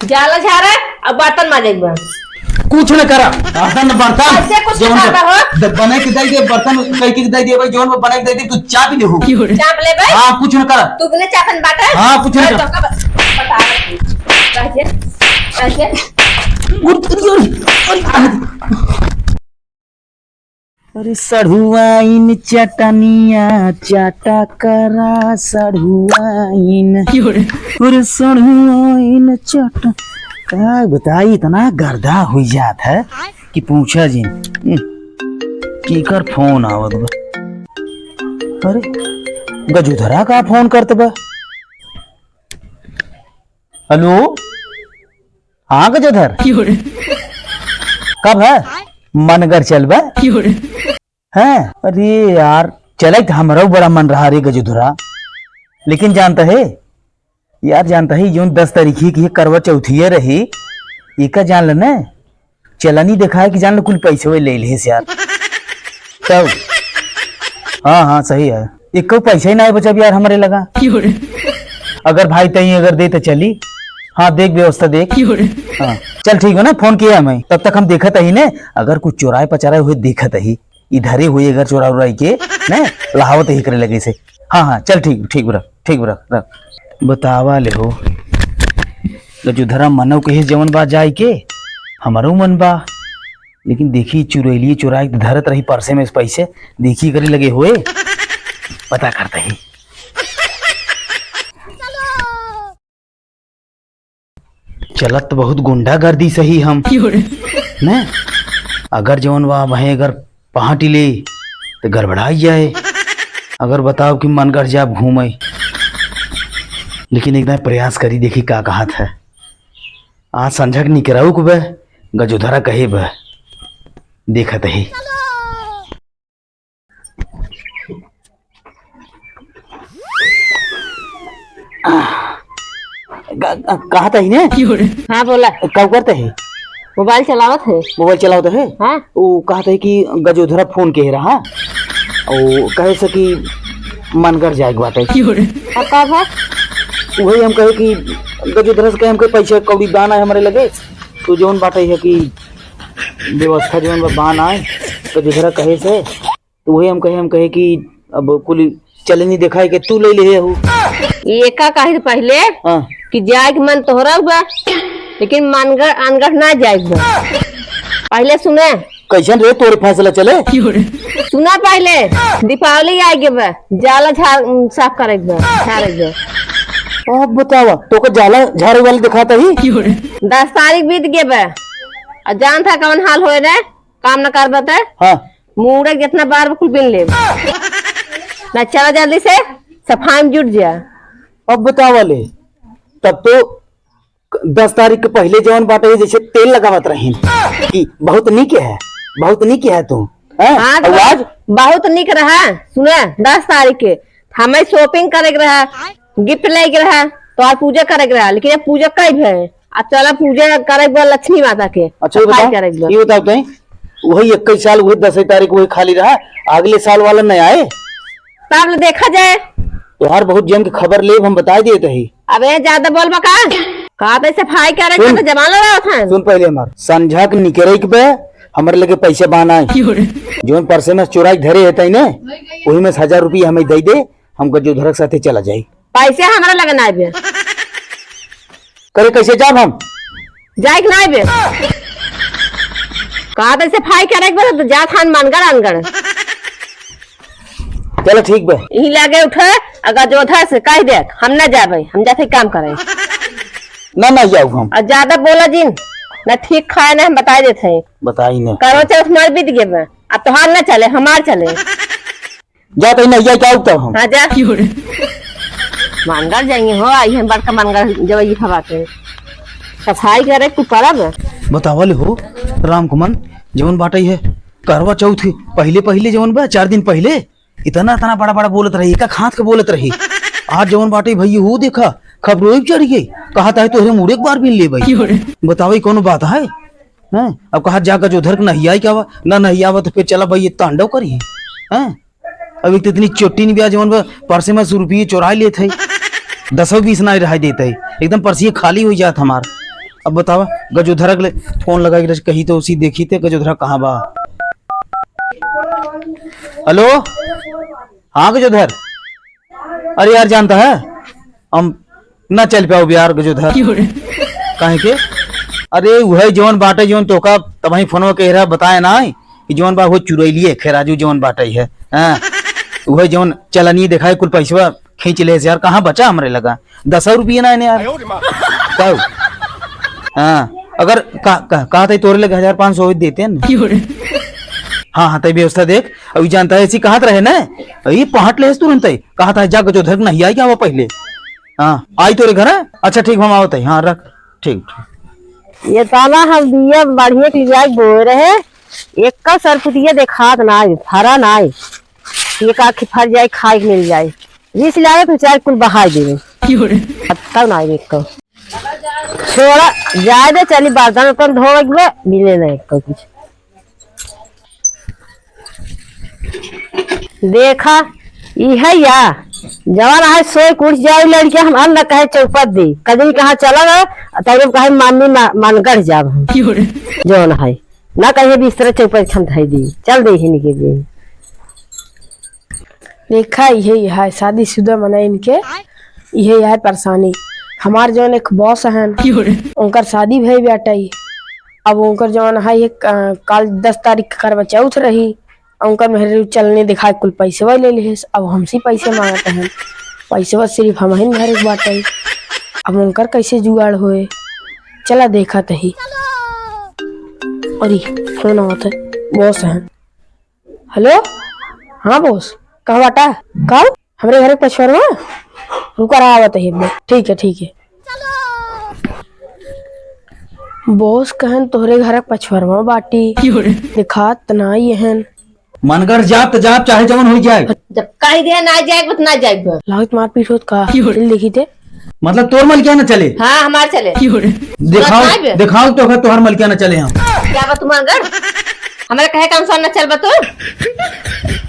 जाला झारा अब बर्तन माजेगा कुछ न करा बर्तन ऐसे कुछ जोन करता हो? बने के दे दे बर्तन कई के दे दे भाई जोन में बने के दे दे तू चाप ले हो चाप ले भाई। हां कुछ न करा तू बिना चापन बाटा। हां कुछ न तो करा बता कैसे अरे सढ़ुआइन चटनिया चाटा करा सढ़ुआइन अरे सढ़ुआइन चट का बताई इतना गर्दा हो जात है कि पूछा जी कीकर फोन आवत बा। अरे गजूधरा का फोन करत बा। हेलो हाँ गजूधर कब है मनगर चल बा है। अरे यार चले हमारा बड़ा मन रहा रे गजूधरा लेकिन जानता है यार जानता है जो 10 तारीख की करवा चौथी रही एक जान लेना चला नहीं देखा है कि जान लो कुल पैसे ले ले यार तब हाँ हाँ सही है एक पैसा ही ना है बचा यार हमारे लगा अगर भाई तई अगर दे तो चली हाँ देख व्यवस्था देख हाँ चल ठीक है ना फोन किया मैं तब तक हम देखत ही ने अगर कुछ चोराए पचाराए हुए देखत ही इधर ही हुई अगर चोरा उराई के न लहावत ही करे लगे से हाँ हाँ चल ठीक ठीक बुरा रख बतावा ले हो गजूधरा मनव कहे जवन बा जाए के हमारो मन बा लेकिन देखी चुरैली चुराई धरत रही परसे में इस पैसे देखी करे लगे हुए पता करता ही चलत बहुत गुंडागर्दी सही हम न अगर जवन बा वहीं अगर पहाटी ले तो गड़बड़ाई जाए अगर बताओ कि मन कर जाए घूमे लेकिन एकदम प्रयास करी देखी का कहत है आज संझक निकराऊ को बह गजूधरा कहे बह देखत ही कहा था ही ने हाँ बोला कब करते है मोबाइल चलावत है मोबाइल चलावत है हाँ वो कहा था कि गजूधरा फोन कह रहा और कहे से कि मन कर जाएगा बात है कब है वही हम कहे कि गजूधरा से कहे हमके पैसा कौड़ी दान आए हमारे लगे तो जोन बात है कि व्यवस्था जोन बान आए गजूधरा कहे से तो वही हम कहे कि अब कुल चले नहीं देखा है कि तू ले ले हो ये का कहे पहले हाँ कि जाए के मन तोहरा हुआ लेकिन मानगर अनगर ना जाएगा पहले सुने कैसन रे तोरे फैसला चले सुना पहले दीपावली आएगी बा जाला साफ करेगा झाड़ेगा अब बतावा तो को जाला झाड़े वाले दिखाता ही 10 तारीख बीत गए बा और जान था कौन हाल होए रे काम न कर बता हाँ मुड़े जितना बार कुल बिन ले ना चला जल्दी से सफाई में जुट जा अब बतावा ले तब तो 10 तारीख के पहले जवन बात है जैसे तेल लगावत रही कि बहुत निक है तू हाँ तो आज बहुत निक रहा सुने 10 तारीख के हमें शॉपिंग करे के रहा गिफ्ट ले के रहा तो आज पूजा करे के रहा लेकिन अब पूजा कब है आज चला पूजा करे लक्ष्मी माता के अच्छा ये बताओ कहीं वही 21 साल वही 10 तारीख वही खाली रहा अगले साल वाला नहीं आए तब देखा जाए तो हर बहुत जन की खबर ले हम बता दिए थे अबे ज्यादा बोल बका कहा तो सफाई करे तो जमाना रहा था सुन पहले हमार संझा के निकरे के बे हमारे लगे पैसे बहाना जो परसे में चुराई धरे है ना वही में 1000 रुपया हमें दे दे हम गजूधरा के साथे चला जाये पैसे हमारा लगना है करे कैसे जाब हम जाए कि नहीं बे कहा तो सफाई करे तो जा थान मानगर अनगर चलो ठीक बे यही लगे उठे अगर जो था से कह दे हम न जाबे हम जाते काम करे ना जाऊ हम और ज्यादा बोला जिन न ठीक खाए ना हम बता देते हैं बताई ना करो चौथ मार बीत गए अब तो हार न चले हमार चले जाते नहीं जाए क्या उठता हम हाँ जा मानगर जाएंगे हो आई हम बड़का मानगर जब ये हवा के सफाई करे तू करब बतावल हो राम कुमन जवन बाटे है करवा चौथ पहले जवन बा 4 दिन पहले इतना बड़ा बोलत रही का खात के बोलत रही आज जवन बाटे भैया हो देखा खबरों चढ़ गई कहा था तो मुड़े एक बार भी ले भाई बताओ कौन बात है हैं अब कहा जाकर जो उधर नहीं आई क्या ना नहीं आवा तो फिर चला भाई ये तांडव करी हैं अभी तो इतनी चोटी नहीं ब्याह जवन परसे में 100 रुपये चोरा लेते 10-20 ना रहा देते एकदम परसी खाली हो जात हमार अब बतावा गजोधरा ले फोन लगाई रह कही तो उसी देखी थे गजोधरा कहाँ बा। हेलो हाँ गजोधर, अरे यार जानता है हम ना चल पाओ यार गजोधर। काहे के? अरे वही जवन बाटे जवन तोका तबही फोनवा कह रहा बताए ना कि जवन बा वो चुरैलिए खैराजू जवन बाटे है। हाँ वही जवन चलनी देखा है कुल पैसा खींच ले यार, कहाँ बचा हमरे लगा 10 रुपये ना यार। कहो हाँ अगर कहा था तोरे लगे 1500 देते हैं ना। हाँ हाँ तई व्यवस्था देख अभी जानता है ऐसी कहा रहे ना ये पहाट ले तुरंत कहा था जा गजोधर नहीं आई क्या वो पहले। हाँ आई तोरे घर है? अच्छा ठीक हम आओ तई। हाँ रख ठीक। ये ताला हम दिया बढ़िया के लिए बोल रहे एक का सरपुतिया देखात ना फरा ना एक आखिर फर जाए खाए के मिल जाए जिस लाए तो चार कुल बहा दे तब ना एक को छोड़ा जाए दे चली बर्तन उतन धो मिले ना एक को कुछ देखा यह या जवान है सोए कुछ जाए लड़के हम अन्न कहे चौपट दी कभी कहा चला गया तब कहे मामी मानगढ़ जाब हम जौन है ना कहे बिस्तर चौपट क्षमता है दी चल दे ही निकल दे। देखा यही है शादीशुदा मना इनके यही है परेशानी। हमार जौन एक बॉस है उनकर शादी भई बेटाई अब उनकर जौन है कल 10 तारीख करवा चौथ रही उनका मेहर चलने दिखा कुल पैसे ले ली अब हमसे पैसे मांगते हैं पैसे सिर्फ हम ही मेहर बाटे अब उनकर कैसे जुगाड़ होए चला देखा तही। अरे फोन आवत है बॉस है। हेलो हाँ बॉस कहाँ बाटा कब हमारे घर पछवार में रुका रहा आवत है ठीक है ठीक है। बॉस कहन तोहरे घर पछवार में बाटी दिखात ना यहन मनगढ़ जाप तो जाप चाहे जवन हो जाए जब कहीं दे ना जाए बत ना जाए लागत मारपीट होत का लिखी थे मतलब तोर मल क्या ना चले। हाँ हमार चले दिखाओ दिखाओ तो तोहर मल क्या ना चले। हम क्या बा तुम्हार घर हमारे कहे काम सा न चल बा तो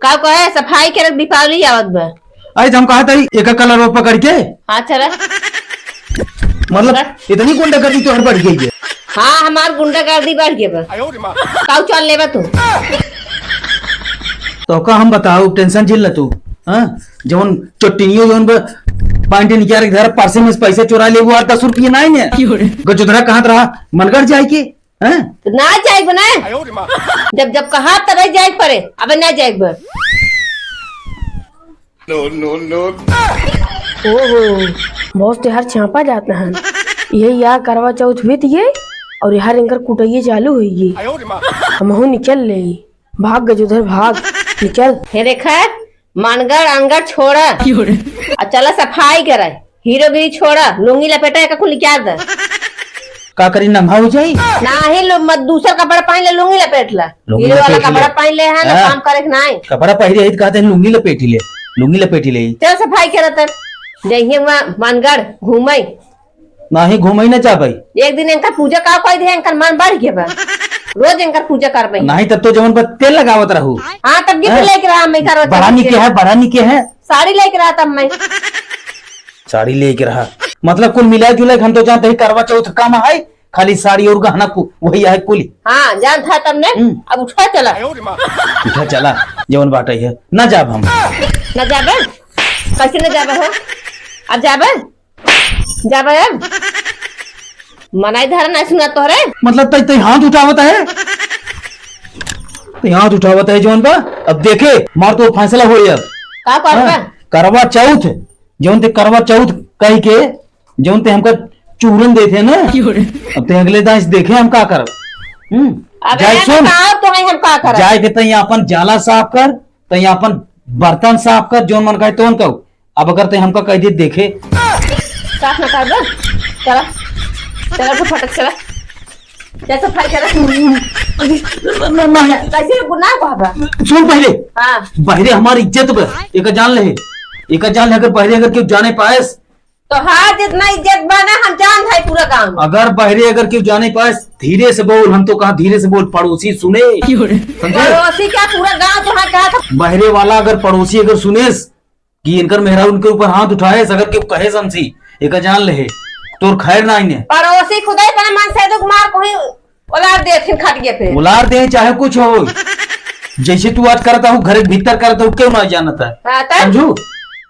का कहे सफाई के दीपावली आवत बा अरे हम कहा था एक कलर वो पकड़ के। हाँ चला मतलब इतनी गुंडागर्दी तोहर बढ़ गई है। हाँ हमार गुंडागर्दी बढ़ गई बा काऊ चल ले बा तू तो का हम बताओ टेंशन झेल ल तू। हाँ जवन चोटिनियो जवन पांटे निकाल के घर पार्से में पैसे चुरा ले वो 10 रुपये ना है गजोधरा कहाँ रहा मनगढ़ जाए के तो ना जाए बना जब जब कहा तब जाए पड़े अब ना जाए बा ओहो बॉस तो हर छापा जाते हैं यही यार करवा चौथ बीत गए और यार इनकर कुटैये चालू हुई हम निकल ले भाग गजोधर भाग निकल। हे देखा मानगढ़ अनगढ़ छोड़ा और चला सफाई करे हीरोगिरी छोड़ा लुंगी लपेटा का कुल क्या दे का करी नंगा हो जाए ना ही लो मत दूसरा कपड़ा पहन ले लुंगी लपेट ला हीरो वाला कपड़ा पहन ले है ना काम करे ना कपड़ा पहले ही कहते हैं लुंगी लपेटी ले चल सफाई करे तब जइए वहाँ मानगढ़ घूमे ना ही घूमे ना जा भाई एक दिन इनका पूजा का कोई दे इनका मन बढ़ गया बा रोज इनका पूजा कर भाई नहीं तब तो जवन पर तेल लगावत रहू। हाँ तब गिफ्ट लेके रहा मैं करवा बढ़ानी के है साड़ी लेके रहा तब मैं साड़ी लेके रहा मतलब कुल मिला जुला हम तो जानते ही करवा चौथ काम है खाली साड़ी और गहना को वही है कुल। हाँ जान था तब ने अब उठा चला जवन बाटे है ना जाब हम न जाबे कैसे न जाबे हो अब जाबे अब मनाई धर ना सुना तोहरे मतलब तई हाथ उठावत है हाथ उठावत है जवन बा अब देखे मार तो फैसला हो अब का करबा करवा चौथ जवन ते करवा चौथ कह के जवन ते हमका चूरन देते ना अब ते अगले दास देखे हम का कर जाए सुन तो हम का कर जाए के तई अपन जाला साफ कर तई अपन बर्तन साफ कर जो मन कहे तो कहो अब अगर ते हमका कह दे देखे साफ न कर चला चला तो फटक चला जैसे सफाई करा कैसे गुनाह बाबा सुन पहले हाँ बहरे हमारी इज्जत एक जान ले अगर बहरे अगर क्यों जाने पाए तो हाँ जितना इज्जत बना हम जान भाई पूरा काम अगर बहरे अगर क्यों जाने पाए धीरे से बोल हम तो कहा धीरे से बोल पड़ोसी सुने पड़ोसी क्या पूरा गांव तो कहा था बहरे वाला अगर पड़ोसी अगर सुने कि इनकर मेहरा उनके ऊपर हाथ उठाए अगर क्यों कहे समसी एक जान ले तोर खैर ना इन्हें पड़ोसी खुदा ही तना मान फट गया फिर। उलार दे चाहे कुछ हो, जैसे तू आज करता हूँ घर के भीतर करता हूँ, क्यों ना जानता है, हाँ, तब? समझू।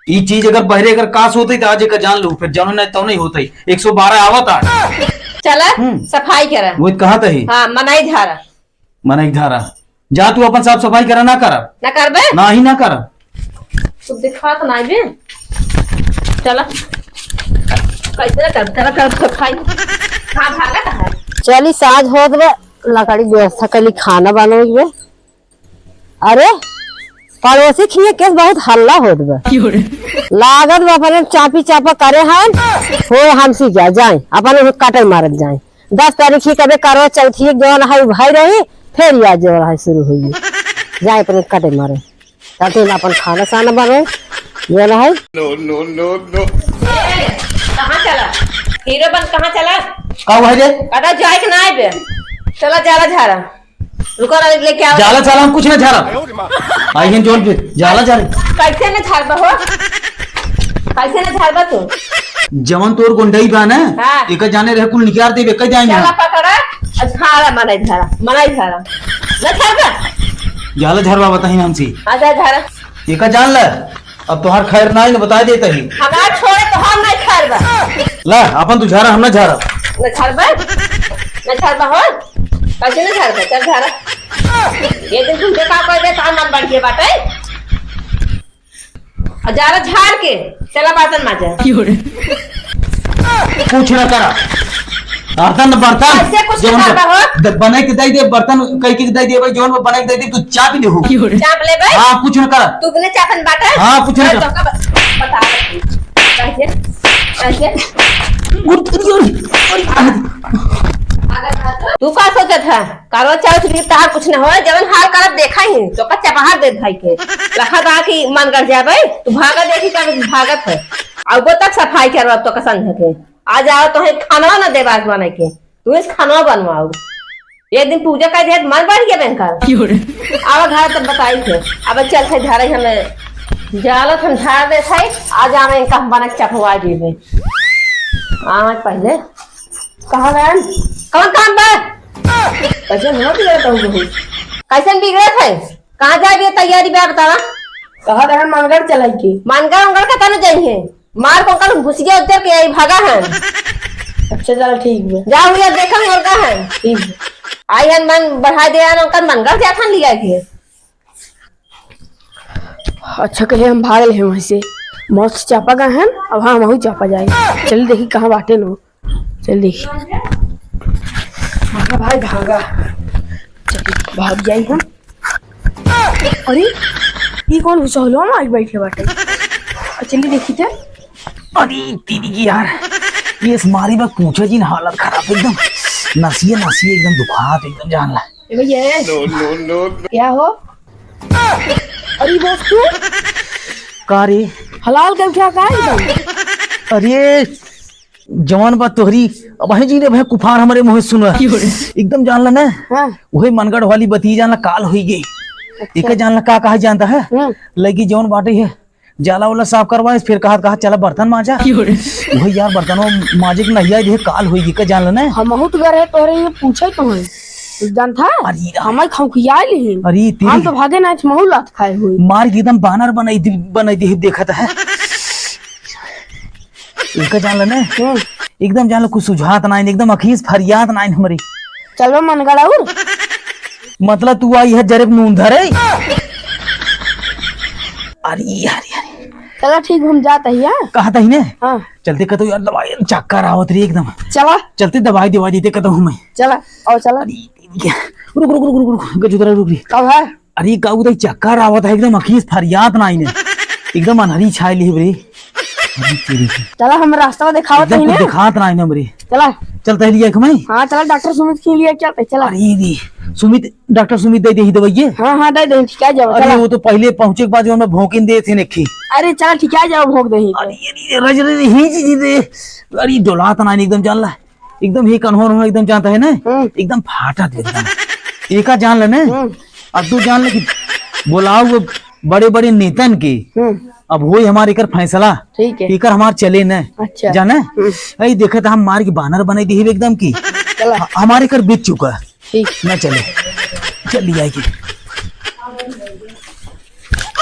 ये चीज अगर बहरे अगर काश होती तो आज एक जान लू, फिर जानो नहीं तो नहीं होती। 112 आवता चला सफाई करा। वो कहा ही हाँ, मनाई धारा मन एक धारा। जा तू अपन साफ सफाई करा, ना करा ना करबे, ना ही ना करा। तू दिखा तो नहीं बे। चला कैसे कर सफाई। हाँ, भागा कहाँ? चली साज होत बे, लकड़ी व्यवस्था कली खाना बनाओगे। अरे पड़ोसी खिए केस बहुत हल्ला होत बे, लागत बा अपन चापी चापा करे हन हो। हम सी क्या जाए अपन काटे मारत जाए। 10 तारीख ही कभी करवा चौथी जवन है भाई रही, फिर याद जो है शुरू हुई जाए अपन काटे मारे, ताकि अपन खाना साना बने जो है। कहाँ चला हीरो बन, कहाँ चला? का भाई रे अरे जाए कि ना बे, चला जाला झारा। रुको ना, लेके आओ। जाला चला, हम कुछ ना झारा। आई हैं जोन पे जाला जा रही। कैसे न झारबा हो, कैसे न झारबा तू? जवन तोर गुंडई बा ना, हाँ। एक जाने रहे कुल निकाल दे, कई जाएंगे चला पकड़ा झारा, मनाई झारा, मनाई झारा न झारबा। जाला झरवा बताही नाम से आजा झारा। एक जान ल, अब तोहार खैर ना ही ना बता देता ही। हमार छोड़े तो हम नहीं झारबा। ला अपन तू झारा, हम ना झारा। न झारबा, न झारबा हो, कैसे न झारबा? चल झारा। ये दिन तुझे का कर दे तो मन बढ़ गया बाटे। और झारा झाड़ के चला बर्तन माजा। कुछ ना करा, बर्तन बर्तन ऐसे कुछ ना करबा हो। बना के दे दे, बर्तन कई के दे दे भाई, जोन में बना के दे दे, तू चाप ही हो। चाप ले भाई। हाँ कुछ ना करा। तू ने चापन बाटा। हाँ, कुछ नहीं तो बता कैसे कैसे तू का सोचा था करवा चौथ भी तार कुछ न हो, जवन हाल करब देखा ही तो कच्चा बाहर दे भाई के लखा दा की मन कर जा भाई। तू भागा देखी का भागत है, अब वो तक सफाई करवा तो कसन है के आ जाओ तो है खाना ना दे बात बना के, तू इस खाना बनवाओ। एक दिन पूजा कर दे मन बढ़ गया बैंकर। अब घर तब बताई थे, अब चल थे झारे हमें जालत हम झाड़ दे थे, आज आवे इनका बना चपवा दीबे। आज पहले कहाँ गए, कौन काम बा? कैसे हम बिगड़ता हूँ बहुत, कैसे बिगड़े थे? कहाँ जाए तैयारी बा बतावा? कहा रहे मनगढ़ चलाई के। मानगर उनगर का तना जाइए, मार को कर घुसिया उतर के आई भागा है। अच्छा चलो ठीक है, जाओ यार देखा और का है ठीक है। आई हन मन बढ़ा दे आन उनका मनगर जा खान लिया के। अच्छा कहे हम भाग ले वहीं से, मौत से चापा गए हैं। अब हाँ वहीं चापा जाएगा। चल देखी कहाँ बाटे नो, चल देखी। भागा भाई भागा, चल भाग जाए हम। अरे ये कौन घुसौलो हम आज बैठे बाटे, चलिए देखी थे। अरे दीदी की यार, ये इस मारी में पूछो जी हालत खराब एकदम, नसिए नसिए एकदम दुखात एकदम जान ला। ए भैया क्या हो? अरे बस तू का रे हलाल कर क्या कहा? अरे जवान बात तोहरी अब है जी रे भाई, कुफार हमारे मुंह सुन एकदम जान ला ना। हाँ वही मनगढ़ वाली बती जान ला काल हुई गई। एक जान ला का कहा जानता है, लगी जौन बाटे है जाला वाला साफ करवाए, फिर कहा चला बर्तन माजा। वही यार बर्तनों माजे के नहिया दे काल हुई गई, का जान ला ना। हम बहुत गए तोरे ये पूछे तो है जान था। अरे हमारे खौखिया ली, अरे हम तो भागे ना महू लात खाए हुए। मार के एकदम बानर बनाई दी देखा था। एक जान ला ना, एकदम जान ला कुछ सुझात ना, एकदम अखीस फरियाद ना हमारी। चलो मन गड़ा मतलब तू आई है जरेब नून धरे। अरे यार चलो ठीक हम जाते हैं। कहा था ही ने। हाँ चलते कहते यार दवाई चक्कर आवत रही एकदम, चला चलते दवाई दवा देते कहता हूँ मैं। चला और चला। रुक रुक रुक रुक रुक गजुदरा रुक रही। कब है? अरे काऊ तो चक्कर आवत है एकदम, अखीस फरियाद ना आईने एकदम अनहरी छाई ली बरी। चला हम रास्ता दिखाओ तो एकदम दिखात ना आईने बरी। चला चलता है लिया मैं। हाँ चला डॉक्टर सुमित के लिए चलते। चला अरे दी सुमित, डॉक्टर सुमित दे दी दवाई। हाँ हाँ दे दे ठीक है जाओ। अरे चला वो तो पहले पहुंचे के बाद जो मैं भोंकिन दे थे नेखी। अरे चला ठीक है जाओ भोग दही। अरे रज रे ही जी दे। अरे डोलात ना एकदम जान ला, एकदम ही कन्होर हो एकदम जानता है ना, एकदम फाटा दे एकदम। एका जान ले ना, अब तू जान ले कि बुलाओ वो बड़े बड़े नेतन के, अब वही हमारे कर फैसला ठीक है। एकर हमार चले न। अच्छा जाना अरे देखा था हम मार के बानर बनाई दी एकदम की, हमारे कर बीत चुका। ठीक। ना चले, चली आएगी।